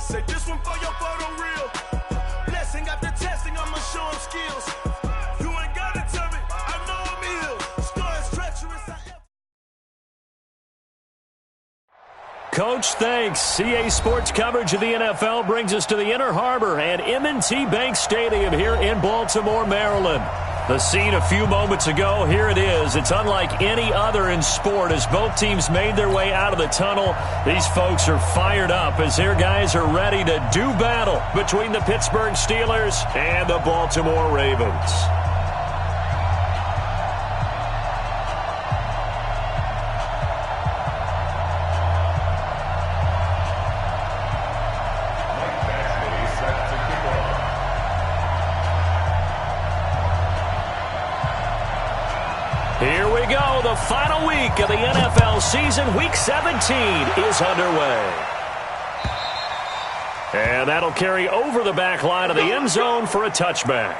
Say this one for your photo reel. Blessing after testing, I'ma show him skills. You ain't gotta tell me, I know I'm ill. Score is treacherous. Coach, thanks. CA Sports coverage of the NFL brings us to the Inner Harbor and M&T Bank Stadium here in Baltimore, Maryland. The scene a few moments ago, here it is. It's unlike any other in sport as both teams made their way out of the tunnel. These folks are fired up as their guys are ready to do battle between the Pittsburgh Steelers and the Baltimore Ravens. Here we go. The final week of the NFL season. Week 17 is underway. And that'll carry over the back line of the end zone for a touchback.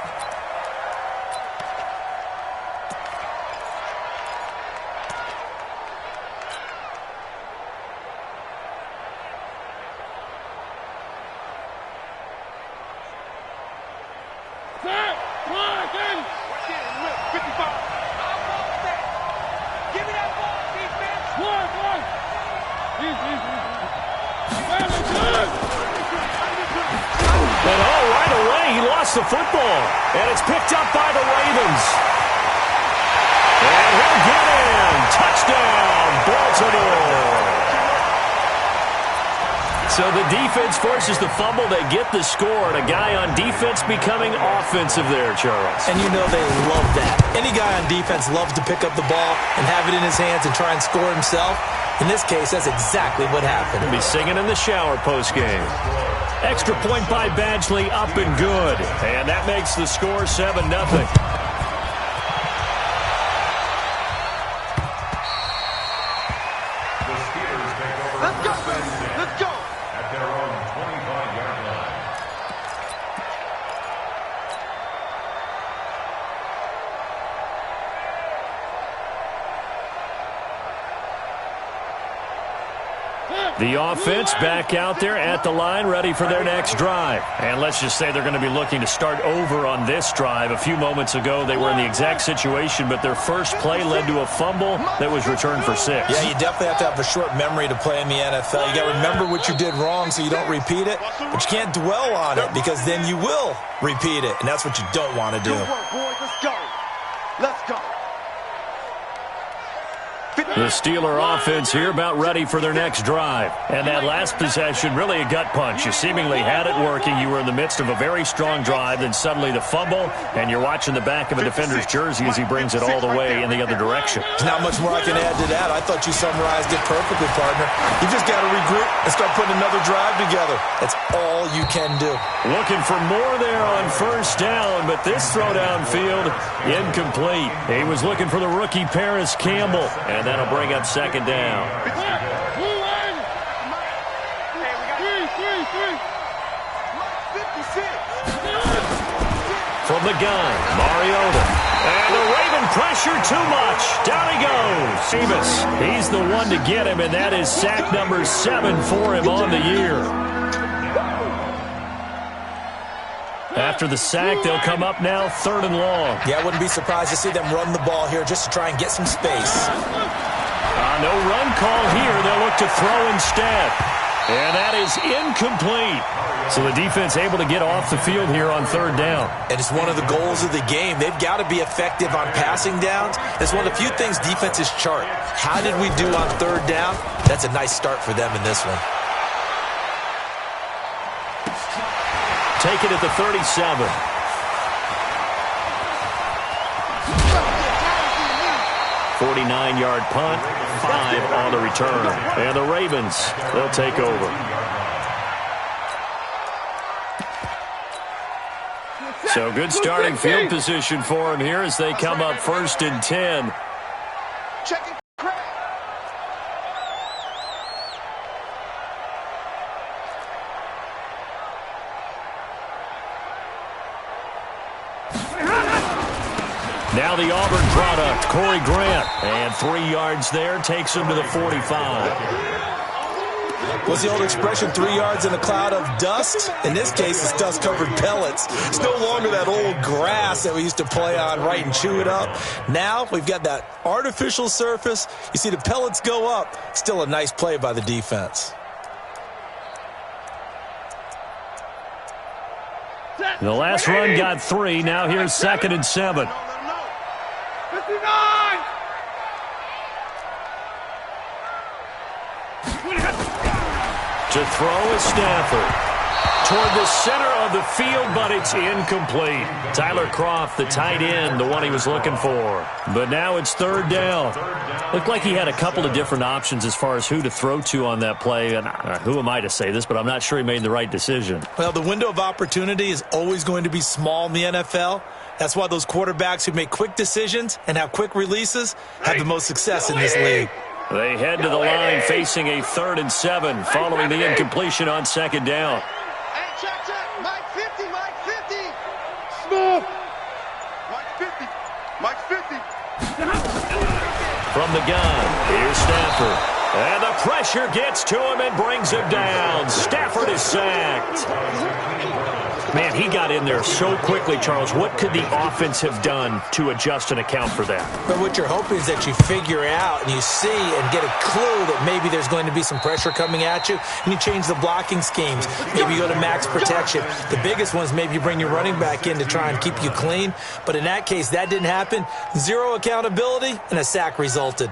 The football, and it's picked up by the Ravens. And he'll get in. Touchdown, Baltimore. So the defense forces the fumble. They get the score, and a guy on defense becoming offensive there, Charles. And you know they love that. Any guy on defense loves to pick up the ball and have it in his hands and try and score himself. In this case, that's exactly what happened. He'll be singing in the shower post-game. Extra point by Badgley, up and good. And that makes the score 7-0. Let's go. Let's go. At their own 25-yard line. The offense back out there at the line, ready for their next drive. And let's just say they're going to be looking to start over on this drive. A few moments ago, they were in the exact situation, but their first play led to a fumble that was returned for 6. Yeah, you definitely have to have a short memory to play in the NFL. You got to remember what you did wrong so you don't repeat it, but you can't dwell on it because then you will repeat it, and that's what you don't want to do. Good work, boys. Let's go. Let's go. The Steeler offense here about ready for their next drive. And that last possession, really a gut punch. You seemingly had it working. You were in the midst of a very strong drive, then suddenly the fumble, and you're watching the back of a defender's jersey as he brings it all the way in the other direction. There's not much more I can add to that. I thought you summarized it perfectly, partner. You just got to regroup and start putting another drive together. That's all you can do. Looking for more there on first down, but this throw downfield, incomplete. He was looking for the rookie Paris Campbell, and that'll bring up second down. From the gun, Mariota. And the Raven pressure too much. Down he goes. Davis, he's the one to get him, and that is sack number 7 for him on the year. After the sack, they'll come up now 3rd and long. Yeah, I wouldn't be surprised to see them run the ball here just to try and get some space. No run call here. They'll look to throw instead. And that is incomplete. So the defense able to get off the field here on 3rd down. And it's one of the goals of the game. They've got to be effective on passing downs. It's one of the few things defenses chart. How did we do on 3rd down? That's a nice start for them in this one. Take it at the 37. "49-yard punt, 5 on the return." And the Ravens, they'll take over. So good starting field position for him here as they come up 1st and 10. Check it. Now the Auburn product, Corey Grant. And 3 yards there takes him to the 45. What's the old expression, 3 yards in a cloud of dust? In this case, it's dust-covered pellets. It's no longer that old grass that we used to play on, right, and chew it up. Now we've got that artificial surface. You see the pellets go up. Still a nice play by the defense. The last run got 3. Now here's 2nd and 7. 59! To throw is Stafford. Toward the center of the field, but it's incomplete. Tyler Kroft, the tight end, the one he was looking for. But now it's 3rd down. Looked like he had a couple of different options as far as who to throw to on that play. And who am I to say this, but I'm not sure he made the right decision. Well, the window of opportunity is always going to be small in the NFL. That's why those quarterbacks who make quick decisions and have quick releases have the most success in this league. They head to the line facing a 3rd and 7 following the incompletion on 2nd down. Check. Mike 50, Mike 50. Smooth. Mike 50. Mike 50. From the gun, here's Stafford. And the pressure gets to him and brings him down. Stafford is sacked. Man, he got in there so quickly, Charles. What could the offense have done to adjust and account for that? But what you're hoping is that you figure out and you see and get a clue that maybe there's going to be some pressure coming at you, and you change the blocking schemes. Maybe you go to max protection. The biggest one is maybe you bring your running back in to try and keep you clean. But in that case, that didn't happen. 0 accountability, and a sack resulted.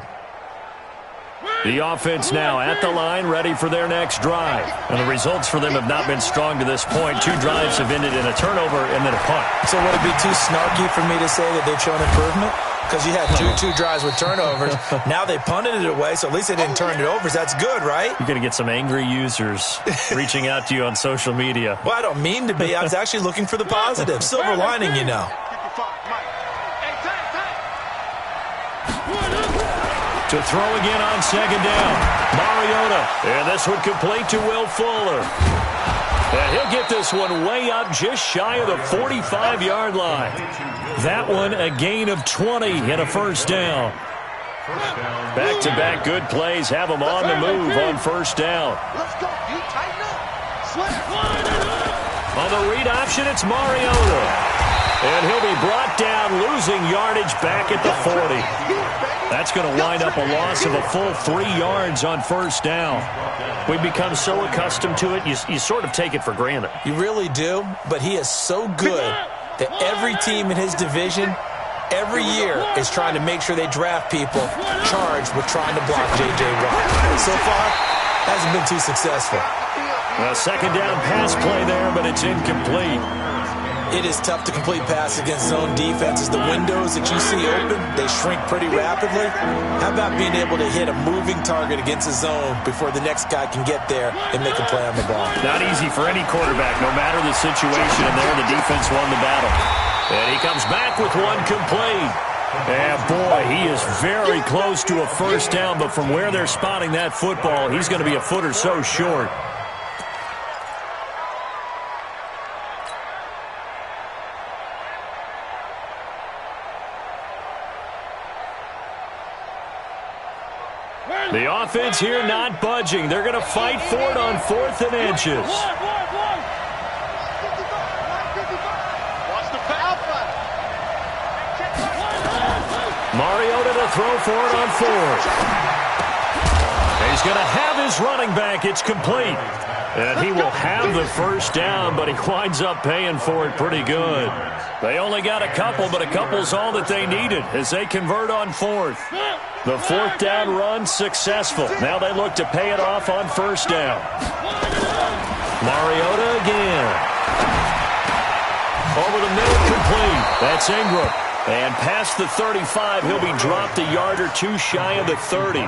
The offense now at the line, ready for their next drive. And the results for them have not been strong to this point. 2 drives have ended in a turnover and then a punt. So would it be too snarky for me to say that they've shown improvement? Because you had two drives with turnovers. Now they punted it away, so at least they didn't turn it over. So that's good, right? You're going to get some angry users reaching out to you on social media. Well, I don't mean to be. I was actually looking for the positive. Silver lining, you know. To throw again on 2nd down. Mariota. And this one complete to Will Fuller. And he'll get this one way up just shy of the 45-yard line. That one a gain of 20 and a 1st down. Back-to-back good plays have him on the move on 1st down. Let's go. You tighten up. On the read option, it's Mariota. And he'll be brought down, losing yardage back at the 40. That's going to wind up a loss of a full 3 yards on 1st down. We've become so accustomed to it, you sort of take it for granted. You really do, but he is so good that every team in his division, every year, is trying to make sure they draft people charged with trying to block J.J. Watt. So far, hasn't been too successful. A 2nd down pass play there, but it's incomplete. It is tough to complete passes against zone defenses. The windows that you see open, they shrink pretty rapidly. How about being able to hit a moving target against a zone before the next guy can get there and make a play on the ball? Not easy for any quarterback, no matter the situation, and there the defense won the battle. And he comes back with one complete. And boy, he is very close to a 1st down, but from where they're spotting that football, he's going to be a foot or so short. The offense here not budging. They're going to fight for it on 4th and inches. Mariota to throw for it on 4th. He's going to have his running back. It's complete. And he will have the 1st down, but he winds up paying for it pretty good. They only got a couple, but a couple's all that they needed as they convert on 4th. The 4th down run successful. Now they look to pay it off on 1st down. Mariota again. Over the middle, complete. That's Ingram. And past the 35, he'll be dropped a yard or 2 shy of the 30.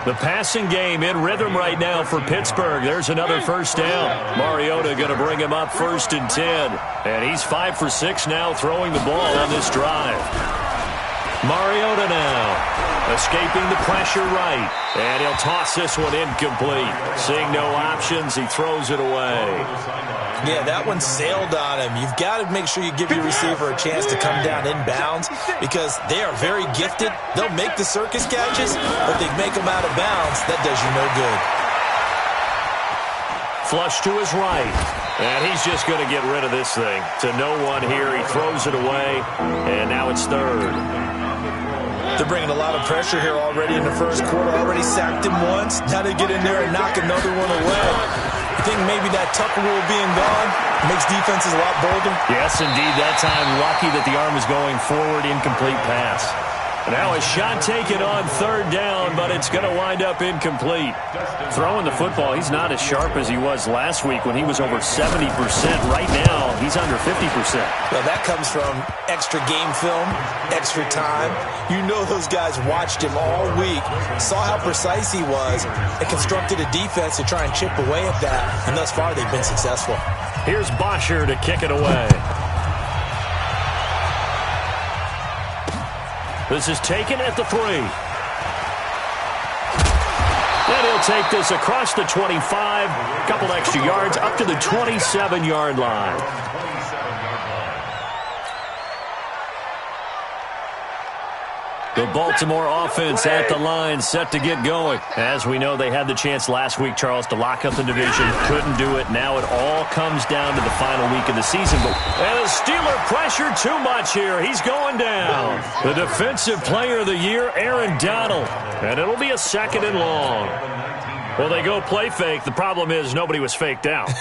The passing game in rhythm right now for Pittsburgh. There's another 1st down. Mariota going to bring him up 1st and 10. And he's 5 for 6 now throwing the ball on this drive. Mariota now, escaping the pressure right. And he'll toss this one incomplete. Seeing no options, he throws it away. Yeah, that one sailed on him. You've got to make sure you give your receiver a chance to come down inbounds because they are very gifted. They'll make the circus catches, but if they make them out of bounds, that does you no good. Flush to his right. And he's just going to get rid of this thing. To no one here. He throws it away. And now it's third. They're bringing a lot of pressure here already in the first quarter. Already sacked him once. Now they get in there and knock another one away. I think maybe that Tucker rule being gone makes defenses a lot bolder. Yes, indeed. That time, lucky that the arm was going forward. Incomplete pass. Now a shot taken on third down, but it's going to wind up incomplete. Throwing the football, he's not as sharp as he was last week when he was over 70%. Right now, he's under 50%. Well, that comes from extra game film, extra time. You know those guys watched him all week, saw how precise he was, and constructed a defense to try and chip away at that. And thus far, they've been successful. Here's Bosher to kick it away. This is taken at the 3. And he'll take this across the 25. A couple extra yards up to the 27-yard line. The Baltimore offense at the line, set to get going. As we know, they had the chance last week, Charles, to lock up the division. Couldn't do it. Now it all comes down to the final week of the season. And the Steeler pressure too much here. He's going down. The defensive player of the year, Aaron Donald. And it'll be a 2nd and long. Well, they go play fake. The problem is nobody was faked out.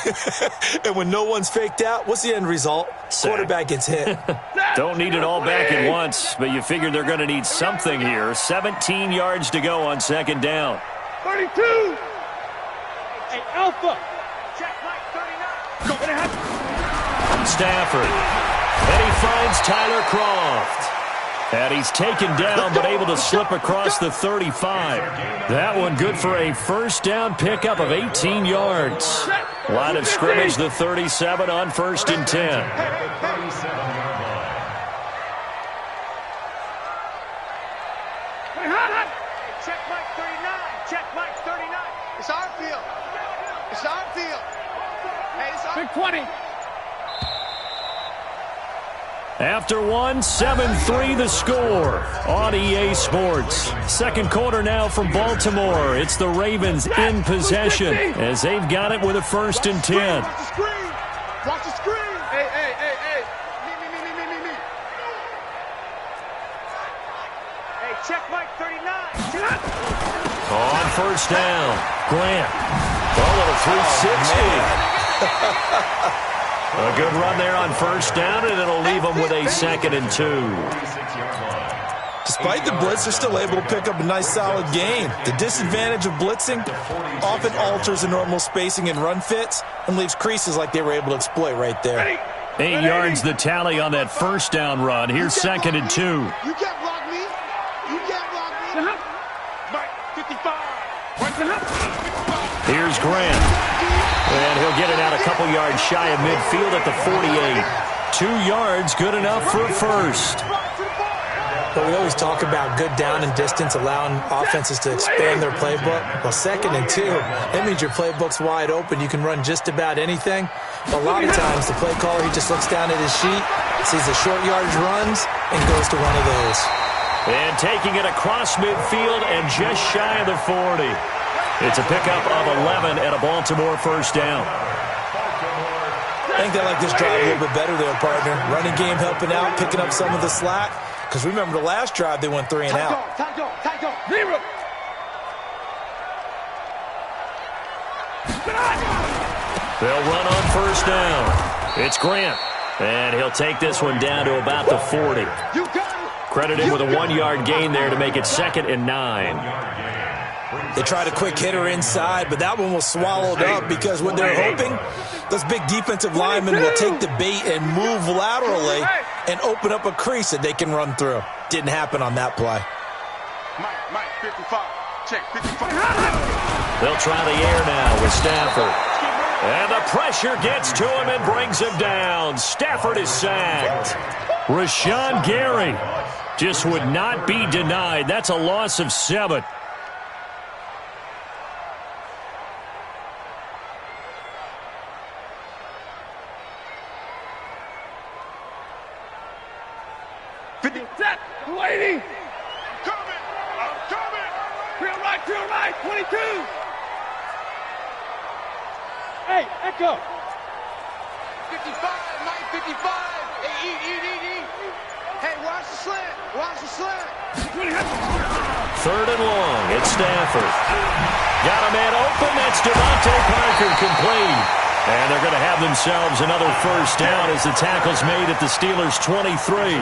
And when no one's faked out, what's the end result? Sack. Quarterback gets hit. Don't need it all back at once, but you figure they're going to need something here. 17 yards to go on 2nd down. 32. Hey, Alpha. Check Mike 39. Stafford. And he finds Tyler Kroft. And he's taken down, but able to slip across the 35. That one good for a first down pickup of 18 yards. Line of scrimmage, the 37 on 1st and 10. Check Mike 39. Check Mike 39. It's our field. It's our field. Hey, it's our Big 20. After one, 7-3 the score on EA Sports. Second quarter now from Baltimore. It's the Ravens in possession as they've got it with a 1st and 10. Watch the screen. Watch the screen. Hey, hey, hey, hey. Me. Hey, check Mike 39. On 1st down, Grant. A little 360. A good run there on 1st down, and it'll leave them with a 2nd and 2. Despite the blitz, they're still able to pick up a nice, solid gain. The disadvantage of blitzing often alters the normal spacing and run fits and leaves creases like they were able to exploit right there. 8 yards the tally on that 1st down run. Here's 2nd and 2. You can't block me. You can't block me. Mike 55. Here's Grant. And he'll get it out a couple yards shy of midfield at the 48. 2 yards, good enough for a first. But we always talk about good down and distance, allowing offenses to expand their playbook. Well, 2nd and 2, that means your playbook's wide open. You can run just about anything. But a lot of times, the play caller, he just looks down at his sheet, sees the short yardage runs, and goes to one of those. And taking it across midfield and just shy of the 40. It's a pickup of 11 and a Baltimore 1st down. I think they like this drive a little bit better there, partner. Running game helping out, picking up some of the slack. Because remember the last drive, they went 3 and out. Time go. 0. They'll run on 1st down. It's Grant. And he'll take this one down to about the 40. Credited with a 1-yard gain there to make it 2nd and 9. They tried a quick hitter inside, but that one was swallowed up because what they're hoping, those big defensive linemen will take the bait and move laterally and open up a crease that they can run through. Didn't happen on that play. Mike 55. Check 55. They'll try the air now with Stafford. And the pressure gets to him and brings him down. Stafford is sacked. Rashawn Gary just would not be denied. That's a loss of 7. Waiting. I'm coming. Real right. 22. Hey, Echo. 55, 955. Hey, eat. Hey, watch the slant. Watch the slant. 3rd and long. It's Stafford. Got a man open. That's Devontae Parker, complete. And they're going to have themselves another first down as the tackle's made at the Steelers' 23.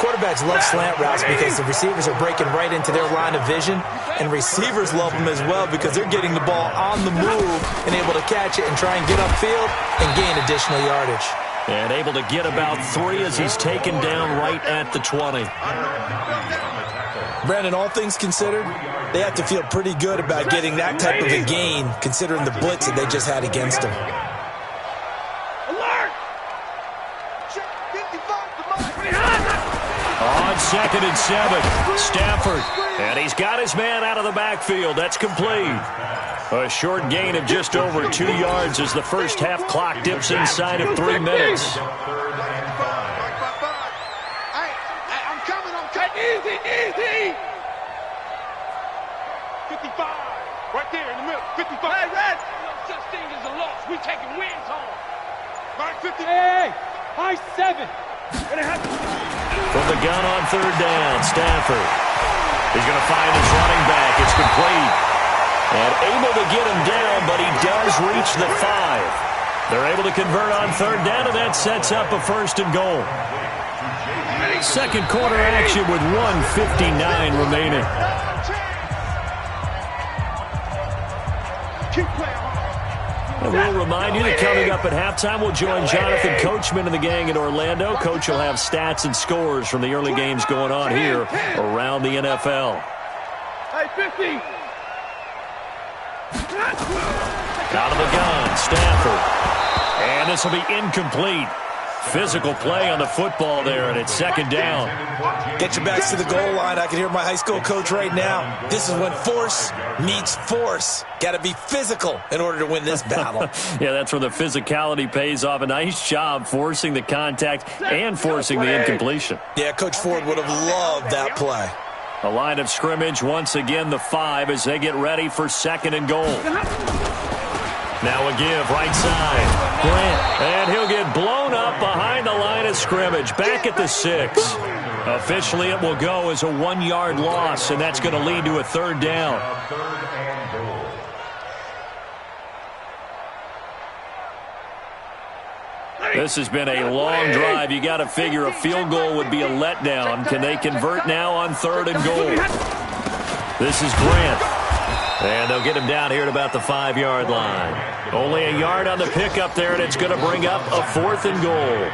Quarterbacks love slant routes because the receivers are breaking right into their line of vision, and receivers love them as well because they're getting the ball on the move and able to catch it and try and get upfield and gain additional yardage. And able to get about 3 as he's taken down right at the 20. Brandon, all things considered, they have to feel pretty good about getting that type of a gain considering the blitz that they just had against them. On 2nd and 7, Stafford. And he's got his man out of the backfield. That's complete. A short gain of just over 2 yards as the first half clock dips inside of 3 minutes. I'm coming. Easy. 55. Right there in the middle. 55. Hey, Red. No such thing as a loss. We taking wins home. Right, 50. Hey, high 7. From the gun on 3rd down, Stafford. He's going to find his running back. It's complete. And able to get him down, but he does reach the 5. They're able to convert on 3rd down, and that sets up a 1st and goal. Second quarter action with 1:59 remaining. And we'll remind you that coming up at halftime, we'll join Jonathan Coachman and the gang in Orlando. Coach will have stats and scores from the early games going on here around the NFL. Hey, 50. Out of the gun, Stafford. And this will be incomplete. Physical play on the football there, and it's 2nd down. Get your backs to the goal line. I can hear my high school coach right now. This is when force meets force. Got to be physical in order to win this battle. Yeah, that's where the physicality pays off. A nice job forcing the contact and forcing the incompletion. Yeah, Coach Ford would have loved that play. A line of scrimmage, once again the 5 as they get ready for 2nd and goal. Now a give, right side. Grant, and he'll get blown up behind the line of scrimmage. Back at the 6. Officially, it will go as a 1-yard loss, and that's going to lead to a 3rd down. This has been a long drive. You got to figure a field goal would be a letdown. Can they convert now on 3rd and goal? This is Grant. And they'll get him down here at about the 5-yard line. Only a yard on the pickup there, and it's going to bring up a 4th and goal.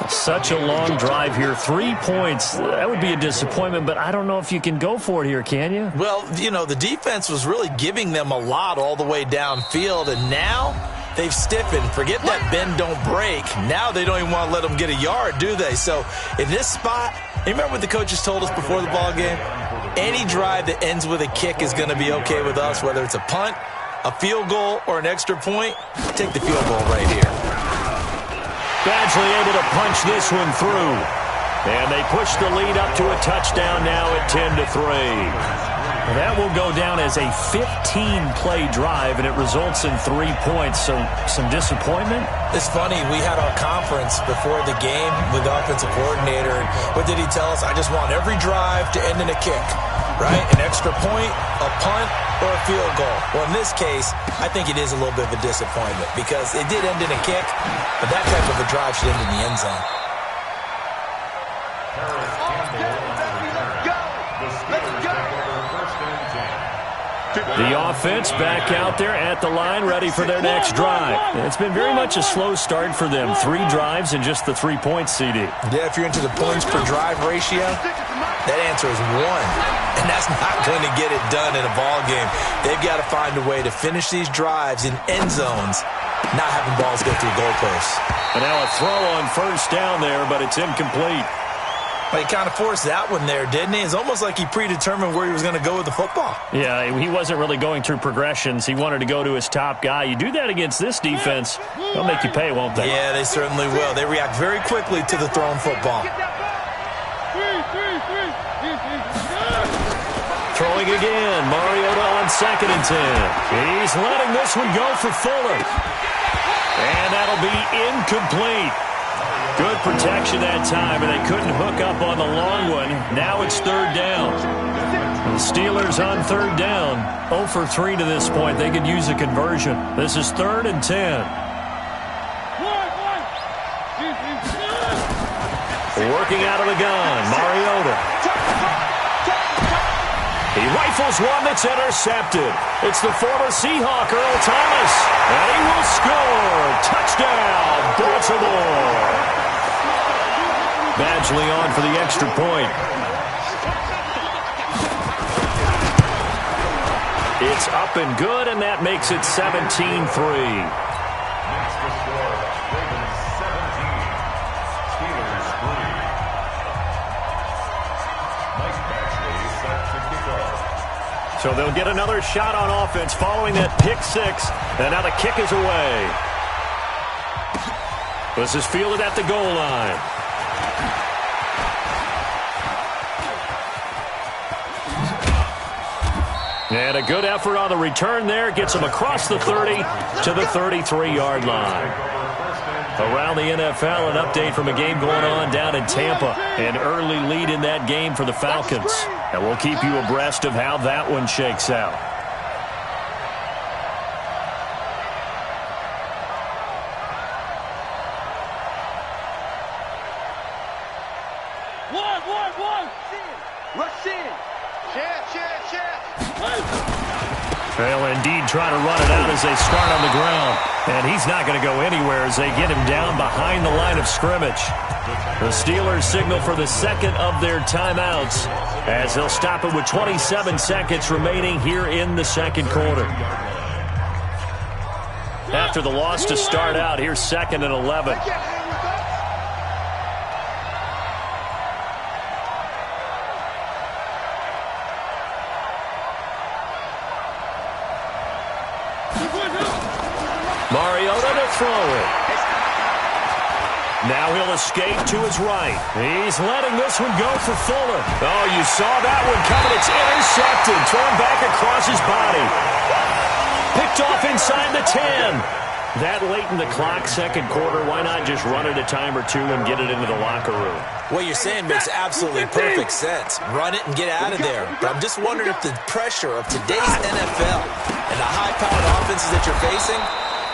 Such a long drive here. 3 points. That would be a disappointment, but I don't know if you can go for it here, can you? Well, you know, the defense was really giving them a lot all the way downfield, and now they've stiffened. Forget that bend, don't break. Now they don't even want to let them get a yard, do they? So in this spot, you remember what the coaches told us before the ball game? Any drive that ends with a kick is going to be okay with us, whether it's a punt, a field goal, or an extra point. Take the field goal right here. Badgley able to punch this one through. And they push the lead up to a touchdown now at 10-3. That will go down as a 15-play drive, and it results in 3 points. So some disappointment? It's funny. We had our conference before the game with the offensive coordinator. What did he tell us? I just want every drive to end in a kick, right? An extra point, a punt, or a field goal. Well, in this case, I think it is a little bit of a disappointment because it did end in a kick, but that type of a drive should end in the end zone. The offense back out there at the line, ready for their next drive. It's been very much a slow start for them. 3 drives and just the 3 points, CD. Yeah, if you're into the points per drive ratio, that answer is 1. And that's not going to get it done in a ball game. They've got to find a way to finish these drives in end zones, not having balls go through goalposts. And now a throw on 1st down there, but it's incomplete. But he kind of forced that one there, didn't he? It's almost like he predetermined where he was going to go with the football. Yeah, he wasn't really going through progressions. He wanted to go to his top guy. You do that against this defense, they'll make you pay, won't they? Yeah, they certainly will. They react very quickly to the thrown football. Throw Throwing again. Mariota on 2nd and 10. He's letting this one go for Fuller. And that'll be incomplete. Good protection that time, and they couldn't hook up on the long one. Now it's 3rd down. The Steelers on 3rd down. 0 for 3 to this point. They could use a conversion. This is 3rd and 10. Working out of the gun, Mariota. He rifles one that's intercepted. It's the former Seahawk, Earl Thomas. And he will score. Touchdown, Baltimore. Badgley on for the extra point. It's up and good, and that makes it 17-3. So they'll get another shot on offense following that pick 6. And now the kick is away. This is fielded at the goal line. And a good effort on the return there. Gets him across the 30 to the 33-yard line. Around the NFL, an update from a game going on down in Tampa. An early lead in that game for the Falcons. And we'll keep you abreast of how that one shakes out. One. Rush in. They'll indeed try to run it out as they start on the ground. And he's not going to go anywhere as they get him down behind the line of scrimmage. The Steelers signal for the second of their timeouts as they'll stop it with 27 seconds remaining here in the second quarter. After the loss to start out, here's 2nd and 11. Mariota to throw it. Now he'll escape to his right. He's letting this one go for Fuller. Oh, you saw that one coming. It's intercepted. Thrown back across his body. Picked off inside the 10. That late in the clock, second quarter, why not just run it a time or two and get it into the locker room? What you're saying makes absolutely perfect sense. Run it and get out of there. But I'm just wondering if the pressure of today's NFL and the high-powered offenses that you're facing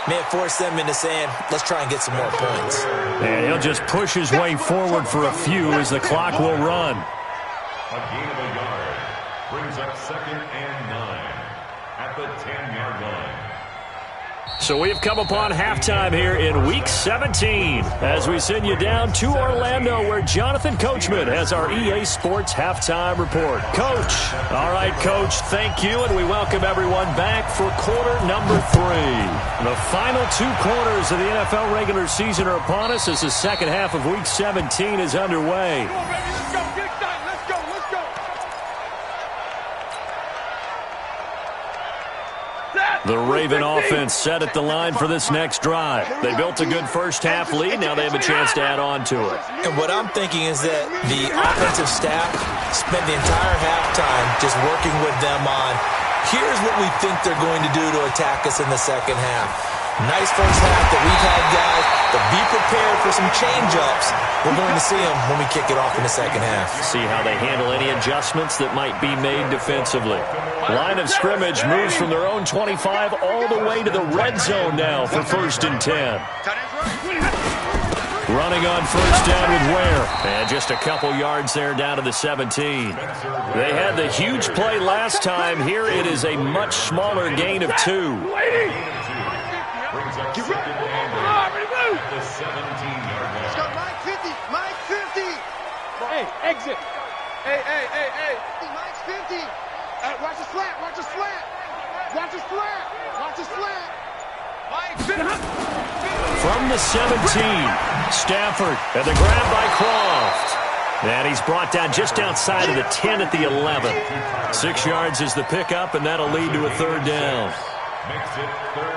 may have forced them into saying, let's try and get some more points. And he'll just push his way forward for a few as the clock will run. A gain of a yard brings up 2nd and 9 at the 10-yard line. So we've come upon halftime here in Week 17 as we send you down to Orlando where Jonathan Coachman has our EA Sports Halftime Report. Coach. All right, Coach, thank you, and we welcome everyone back for quarter number 3. The final 2 quarters of the NFL regular season are upon us as the second half of Week 17 is underway. Come on, baby, let's go. Get excited. Let's go. The Raven offense set at the line for this next drive. They built a good first-half lead. Now they have a chance to add on to it. And what I'm thinking is that the offensive staff spent the entire halftime just working with them on, here's what we think they're going to do to attack us in the second half. Nice first half that we've had, guys, but be prepared for some change-ups. We're going to see them when we kick it off in the second half. See how they handle any adjustments that might be made defensively. Line of scrimmage moves from their own 25 all the way to the red zone now for 1st and 10. Running on first down with Ware. And just a couple yards there down to the 17. They had the huge play last time. Here it is a much smaller gain of 2. Brings up 2nd and 8 at the 17-yard line. Let's go, Mike 50. Mike 50. Hey, exit. Hey. Mike's 50. Watch the slant. Watch the slant. Mike 50. From the 17, Stafford and the grab by Croft. And he's brought down just outside of the 10 at the 11. 6 yards is the pickup, and that'll lead to a 3rd down.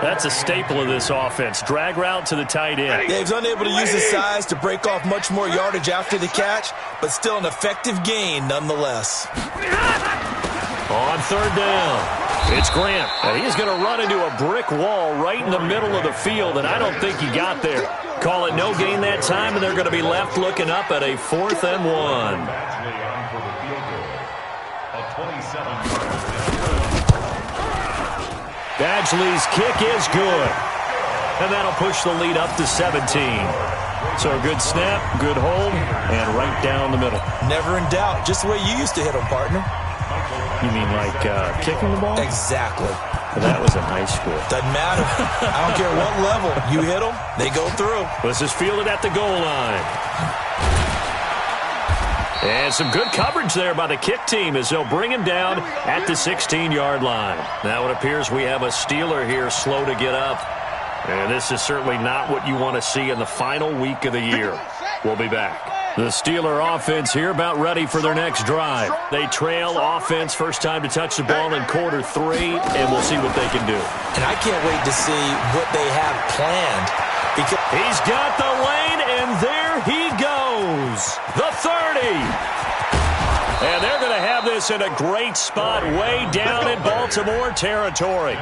That's a staple of this offense. Drag route to the tight end. Dave's unable to use his size to break off much more yardage after the catch, but still an effective gain nonetheless. On third down, it's Grant. And he's going to run into a brick wall right in the middle of the field, and I don't think he got there. Call it no gain that time, and they're going to be left looking up at a 4th and 1. Badgley's kick is good. And that'll push the lead up to 17. So a good snap, good hold, and right down the middle. Never in doubt. Just the way you used to hit them, partner. You mean like kicking the ball? Exactly. Well, that was in high school. Doesn't matter. I don't care what level. You hit them, they go through. This is fielded at the goal line. And some good coverage there by the kick team as they'll bring him down at the 16-yard line. Now it appears we have a Steeler here slow to get up. And this is certainly not what you want to see in the final week of the year. We'll be back. The Steeler offense here about ready for their next drive. They trail offense, first time to touch the ball in quarter 3, and we'll see what they can do. And I can't wait to see what they have planned. Because he's got the lane, and there he goes. The 30. And they're going to have this in a great spot way down in Baltimore territory.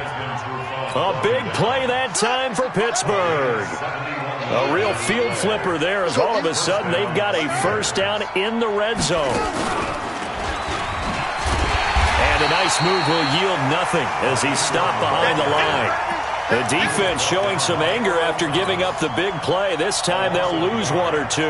A big play that time for Pittsburgh. A real field flipper there as all of a sudden they've got a first down in the red zone. And a nice move will yield nothing as he's stopped behind the line. The defense showing some anger after giving up the big play. This time they'll lose 1 or 2.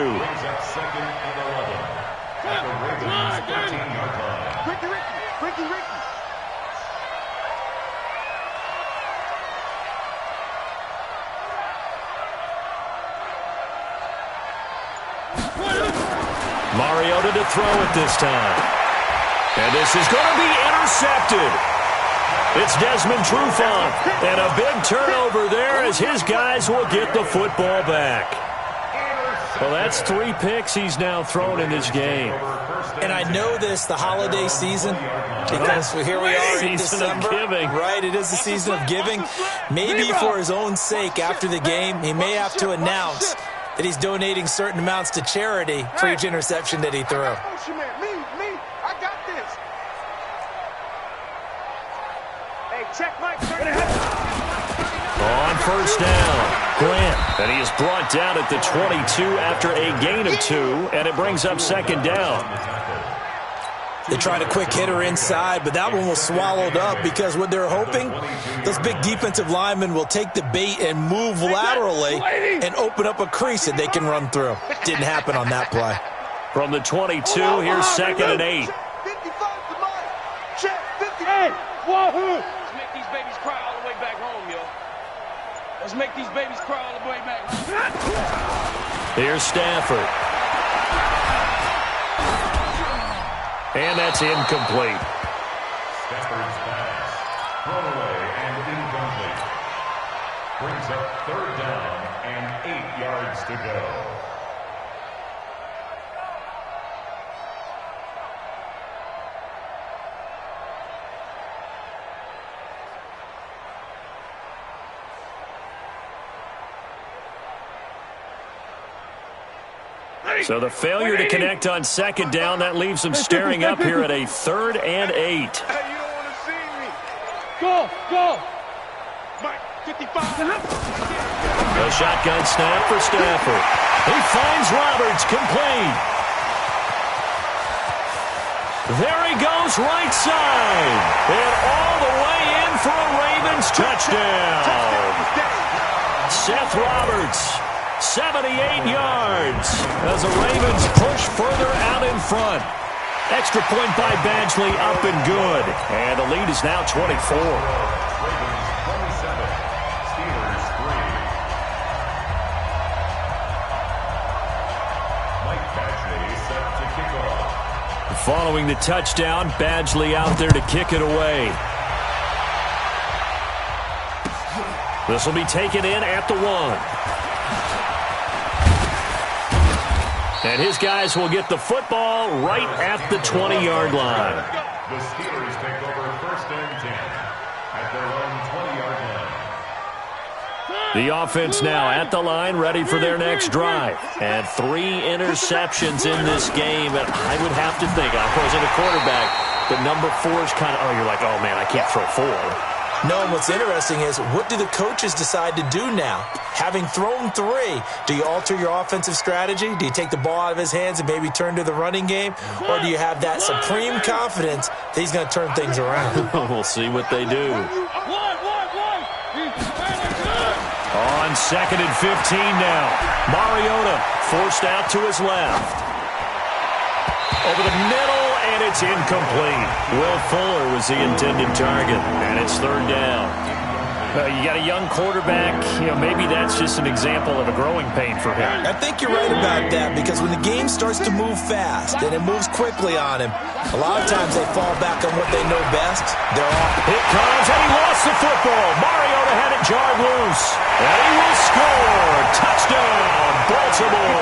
Mariota to throw it this time. And this is going to be intercepted. It's Desmond Trufant. And a big turnover there as his guys will get the football back. Well, that's 3 picks he's now thrown in this game. And I know this, the holiday season, because here we are in December. Giving. Right, it is the season of giving. Maybe for his own sake after the game, he may have to announce that he's donating certain amounts to charity for each interception that he threw. Me, I got this. Hey, check Mike. On first down, Grant. And he is brought down at the 22 after a gain of 2, and it brings up second down. They tried a quick hitter inside, but that one was swallowed up because what they're hoping, those big defensive linemen will take the bait and move laterally and open up a crease that they can run through. Didn't happen on that play. From the 22, here's second and 8. 55 to mine. Check 58. Wahoo! Let's make these babies cry all the way back home, yo. Let's make these babies cry all the way back home. Here's Stafford. And that's incomplete. Stafford's pass, thrown away and incomplete. Brings up third down and 8 yards to go. So the failure to connect on second down, that leaves them staring up here at a 3rd and 8. Hey, you don't want to see me. Go. Mike, 55. A shotgun snap for Stafford. He finds Roberts, complete. There he goes, right side. And all the way in for a Ravens touchdown. Seth Roberts. 78 yards as the Ravens push further out in front. Extra point by Badgley, up and good. And the lead is now 24. Ravens 27, Steelers 3. Mike Badgley set to kick off. Following the touchdown, Badgley out there to kick it away. This will be taken in at the 1. And his guys will get the football right at the 20-yard line. The Steelers take over 1st and 10 at their own 20-yard line. The offense now at the line, ready for their next drive. And 3 interceptions in this game. And I would have to think, I wasn't a quarterback, but number 4 is kind of, you're like, oh, man, I can't throw 4. No, and what's interesting is, what do the coaches decide to do now? Having thrown 3, do you alter your offensive strategy? Do you take the ball out of his hands and maybe turn to the running game? Or do you have that supreme confidence that he's going to turn things around? We'll see what they do. On 2nd and 15 now. Mariota forced out to his left. Over the middle, and it's incomplete. Will Fuller was the intended target, and it's 3rd down. You got a young quarterback. Maybe that's just an example of a growing pain for him. I think you're right about that, because when the game starts to move fast and it moves quickly on him, a lot of times they fall back on what they know best. They're off. It comes, and he lost the football. Mariota had it jarred loose, and he will score. Touchdown, Baltimore.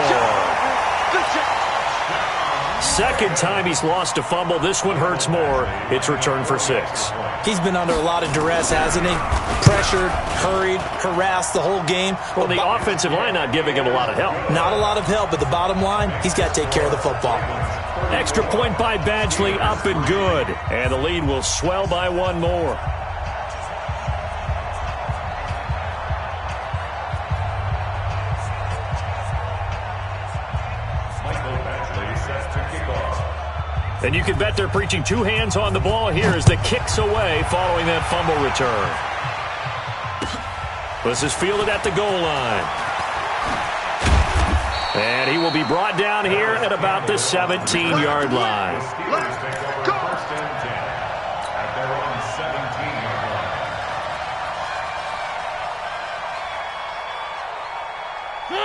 Second time he's lost a fumble. This one hurts more. It's returned for 6. He's been under a lot of duress, hasn't he? Pressured, hurried, harassed the whole game. Well, the offensive line not giving him a lot of help. Not a lot of help, but the bottom line, he's got to take care of the football. Extra point by Badgley, up and good. And the lead will swell by 1 more. And you can bet they're preaching 2 hands on the ball here as the kick's away following that fumble return. This is fielded at the goal line. And he will be brought down here at about the 17-yard line.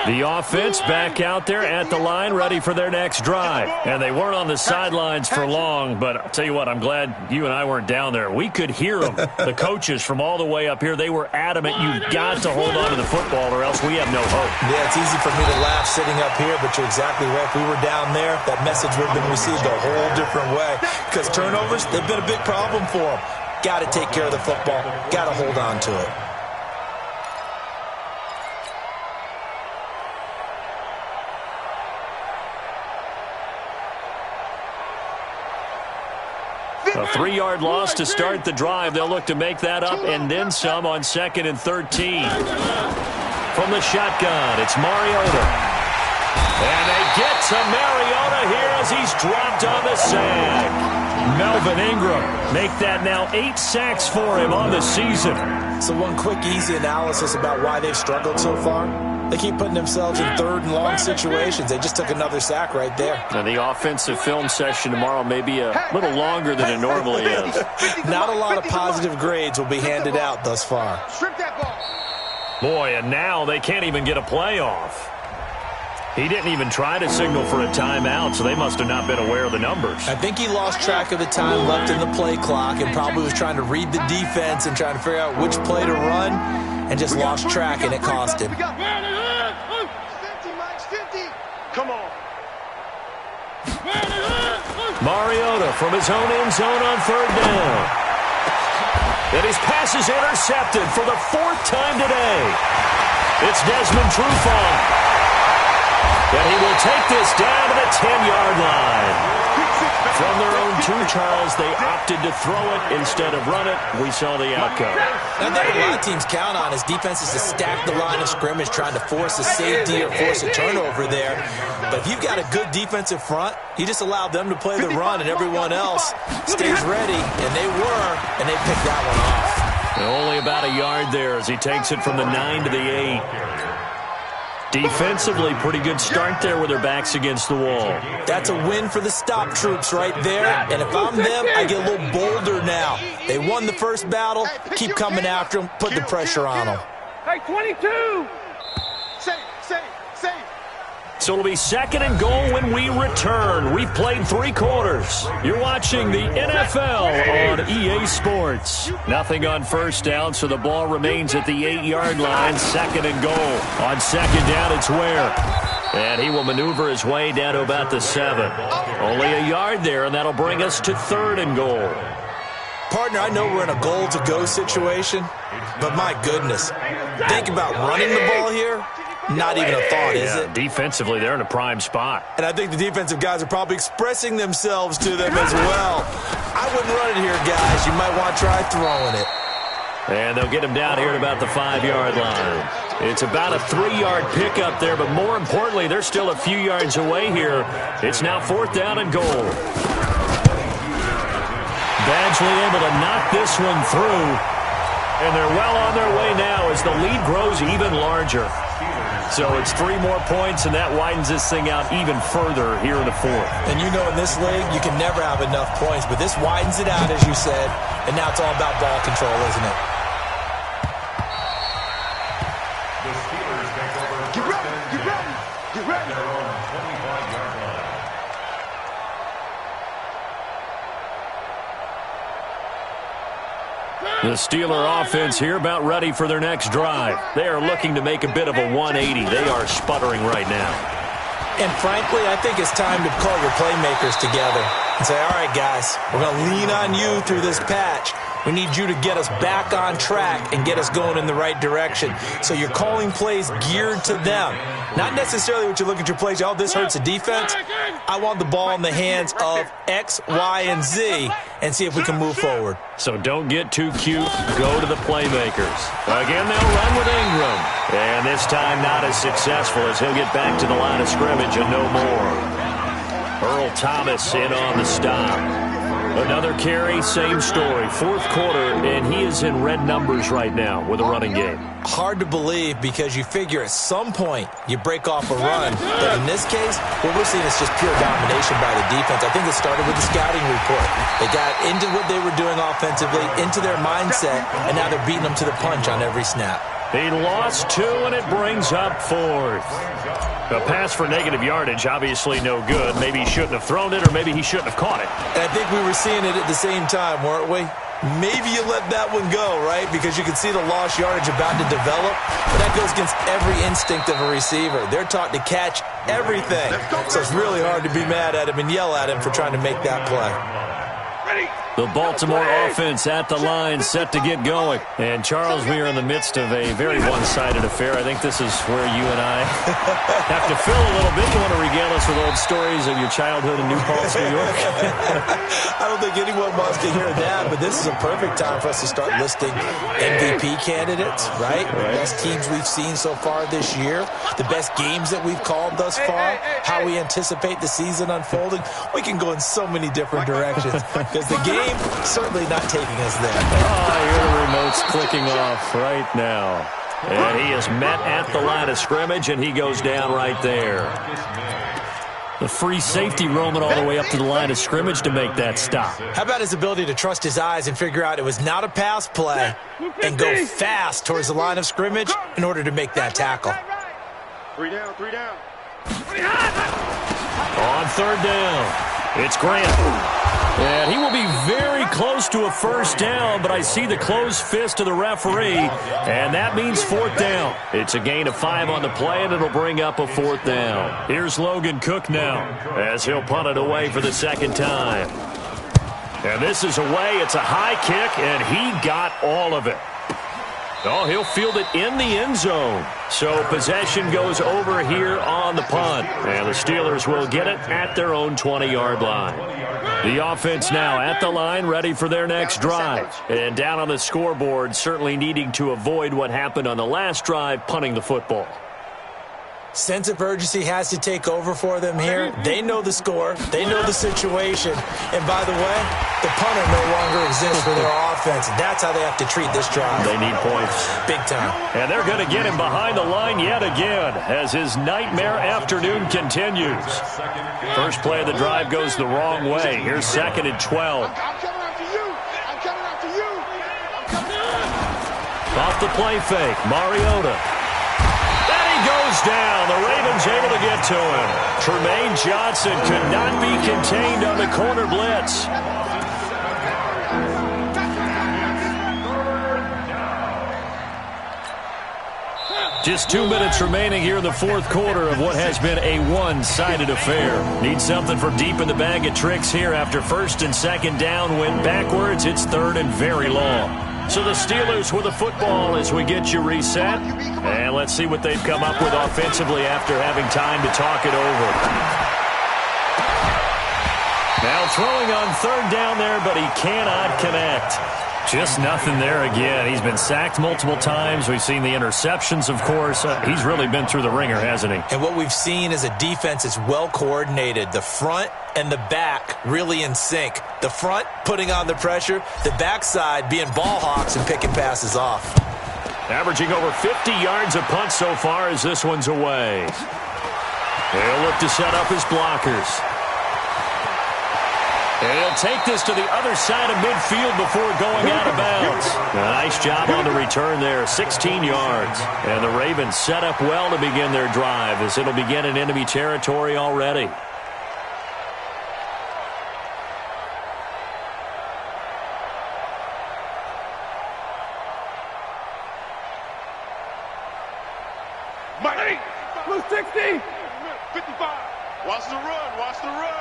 The offense back out there at the line, ready for their next drive. And they weren't on the sidelines for long, but I'll tell you what, I'm glad you and I weren't down there. We could hear them, the coaches from all the way up here. They were adamant, you've got to hold on to the football or else we have no hope. Yeah, it's easy for me to laugh sitting up here, but you're exactly right. If we were down there, that message would have been received a whole different way. Because turnovers, they've been a big problem for them. Got to take care of the football. Got to hold on to it. A 3-yard loss to start the drive. They'll look to make that up and then some on 2nd and 13. From the shotgun, it's Mariota. And they get to Mariota here as he's dropped on the sack. Melvin Ingram make that now 8 sacks for him on the season. So one quick, easy analysis about why they've struggled so far. They keep putting themselves in 3rd and long situations. They just took another sack right there. Now the offensive film session tomorrow may be a little longer than it normally is. Not a lot of positive grades will be handed out thus far. Boy, and now they can't even get a playoff. He didn't even try to signal for a timeout, so they must have not been aware of the numbers. I think he lost track of the time left in the play clock and probably was trying to read the defense and trying to figure out which play to run and just lost track, and it cost him. Come on. Mariota from his own end zone on 3rd down. And his pass is intercepted for the 4th time today. It's Desmond Trufant. And he will take this down to the 10-yard line. From their own 2, Charles, they opted to throw it instead of run it. We saw the outcome. I think a lot of teams count on is defenses to stack the line of scrimmage, trying to force a safety or force a turnover there. But if you've got a good defensive front, you just allow them to play the run, and everyone else stays ready. And they were, and they picked that one off. And only about a yard there as he takes it from the 9 to the 8. Defensively, pretty good start there with their backs against the wall. That's a win for the stop troops right there. And if I'm them, I get a little bolder now. They won the first battle. Keep coming after them. Put the pressure on them. Hey, 22! Safe. So it'll be 2nd and goal when we return. We've played 3 quarters. You're watching the NFL on EA Sports. Nothing on 1st down, so the ball remains at the 8-yard line. 2nd and goal. On 2nd down, it's Ware. And he will maneuver his way down to about the 7. Only a yard there, and that'll bring us to 3rd and goal. Partner, I know we're in a goal-to-go situation, but my goodness. Think about running the ball here. Not even a thought, is it? Defensively, they're in a prime spot. And I think the defensive guys are probably expressing themselves to them as well. I wouldn't run it here, guys. You might want to try throwing it. And they'll get him down here at about the 5-yard line. It's about a 3-yard pickup there, but more importantly, they're still a few yards away here. It's now 4th down and goal. Badgley able to knock this one through. And they're well on their way now as the lead grows even larger. So it's 3 more points, and that widens this thing out even further here in the 4th. And you know in this league, you can never have enough points, but this widens it out, as you said, and now it's all about ball control, isn't it? The Steelers take over. Get ready, get ready, get ready. Their own 25-yard line. The Steeler offense here about ready for their next drive. They are looking to make a bit of a 180. They are sputtering right now. And frankly, I think it's time to call your playmakers together and say, all right, guys, we're going to lean on you through this patch. We need you to get us back on track and get us going in the right direction. So you're calling plays geared to them. Not necessarily what you look at your plays, oh, this hurts the defense. I want the ball in the hands of X, Y, and Z and see if we can move forward. So don't get too cute. Go to the playmakers. Again, they'll run with Ingram. And this time not as successful as he'll get back to the line of scrimmage and no more. Earl Thomas in on the stop. Another carry, same story. 4th quarter, and he is in red numbers right now with a running game. Hard to believe because you figure at some point you break off a run. But in this case, what we're seeing is just pure domination by the defense. I think it started with the scouting report. They got into what they were doing offensively, into their mindset, and now they're beating them to the punch on every snap. He lost 2, and it brings up 4th. A pass for negative yardage, obviously no good. Maybe he shouldn't have thrown it, or maybe he shouldn't have caught it. And I think we were seeing it at the same time, weren't we? Maybe you let that one go, right? Because you can see the lost yardage about to develop. But that goes against every instinct of a receiver. They're taught to catch everything. So it's really hard to be mad at him and yell at him for trying to make that play. The Baltimore offense at the line, set to get going. And, Charles, we are in the midst of a very one-sided affair. I think this is where you and I have to fill a little bit. You want to regale us with old stories of your childhood in New Paltz, New York? I don't think anyone wants to hear that, but this is a perfect time for us to start listing MVP candidates, right? The best teams we've seen so far this year, the best games that we've called thus far, how we anticipate the season unfolding. We can go in so many different directions because the game certainly not taking us there. Oh, I hear the remote's clicking off right now. And he is met at the line of scrimmage, and he goes down right there. The free safety roaming all the way up to the line of scrimmage to make that stop. How about his ability to trust his eyes and figure out it was not a pass play and go fast towards the line of scrimmage in order to make that tackle. 3 down, 3 down. On 3rd down, it's Grant. And he will be very close to a 1st down, but I see the closed fist of the referee, and that means 4th down. It's a gain of 5 on the play, and it'll bring up a 4th down. Here's Logan Cook now, as he'll punt it away for the 2nd time. And this is away. It's a high kick, and he got all of it. Oh, he'll field it in the end zone. So possession goes over here on the punt. And the Steelers will get it at their own 20-yard line. The offense now at the line, ready for their next drive. And down on the scoreboard, certainly needing to avoid what happened on the last drive, punting the football. Sense of urgency has to take over for them here. They know the score. They know the situation. And by the way, the punter no longer exists for their offense. That's how they have to treat this drive. They need points. Big time. And they're going to get him behind the line yet again as his nightmare afternoon continues. First play of the drive goes the wrong way. Here's 2nd and 12. I'm coming after you. I'm coming after you. I'm coming after you. Off the play fake, Mariota. Goes down. The Ravens able to get to him. Tremaine Johnson could not be contained on the corner blitz. Just 2 minutes remaining here in the 4th quarter of what has been a one-sided affair. Need something for deep in the bag of tricks here after 1st and 2nd down. Went backwards. It's 3rd and very long. So the Steelers with the football as we get you reset. And let's see what they've come up with offensively after having time to talk it over. Now throwing on third down there, but he cannot connect. Just nothing there again. He's been sacked multiple times. We've seen the interceptions, of course. He's really been through the ringer, hasn't he? And what we've seen is a defense that's well coordinated. The front and the back really in sync. The front putting on the pressure, the backside being ball hawks and picking passes off. Averaging over 50 yards a punt so far as this one's away. They'll look to set up his blockers. He'll take this to the other side of midfield before going out of bounds. Nice job on the return there, 16 yards. And the Ravens set up well to begin their drive as it'll begin in enemy territory already. Mike, blue 60. 55. Watch the run. Watch the run.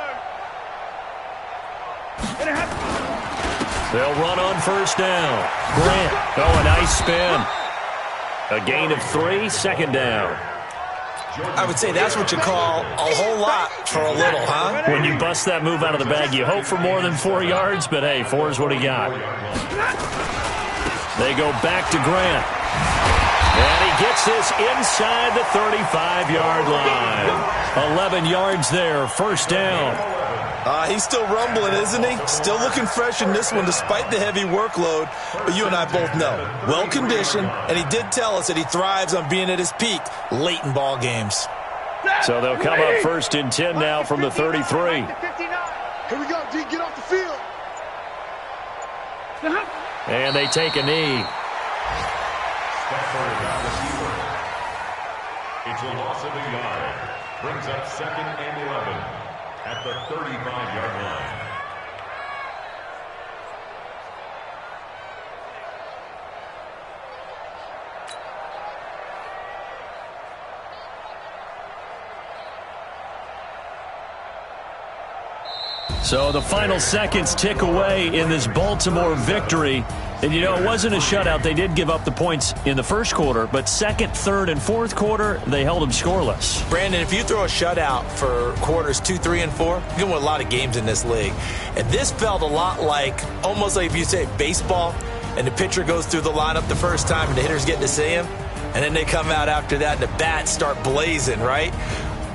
They'll run on first down. Grant. Oh, a nice spin. A gain of 3, second down. I would say that's what you call a whole lot for a little, huh? When you bust that move out of the bag, you hope for more than 4 yards, but hey, 4 is what he got. They go back to Grant. And he gets this inside the 35-yard line. 11 yards there, first down. He's still rumbling, isn't he? Still looking fresh in this one despite the heavy workload. But you and I both know, well-conditioned, and he did tell us that he thrives on being at his peak late in ball games. So they'll come up first and 10 now from the 33. Here we go, D. Get off the field. And they take a knee. It's a loss of a yard. Brings up 2nd and 11 at the 35-yard line. So the final seconds tick away in this Baltimore victory. And, you know, it wasn't a shutout. They did give up the points in the first quarter, but second, third, and fourth quarter, they held them scoreless. Brandon, if you throw a shutout for quarters 2, 3, and 4, you can win a lot of games in this league. And this felt a lot like, almost like if you say baseball, and the pitcher goes through the lineup the first time, and the hitters get to see him, and then they come out after that, and the bats start blazing, right?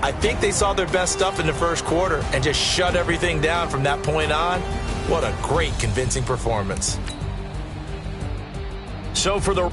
I think they saw their best stuff in the first quarter and just shut everything down from that point on. What a great, convincing performance. So for the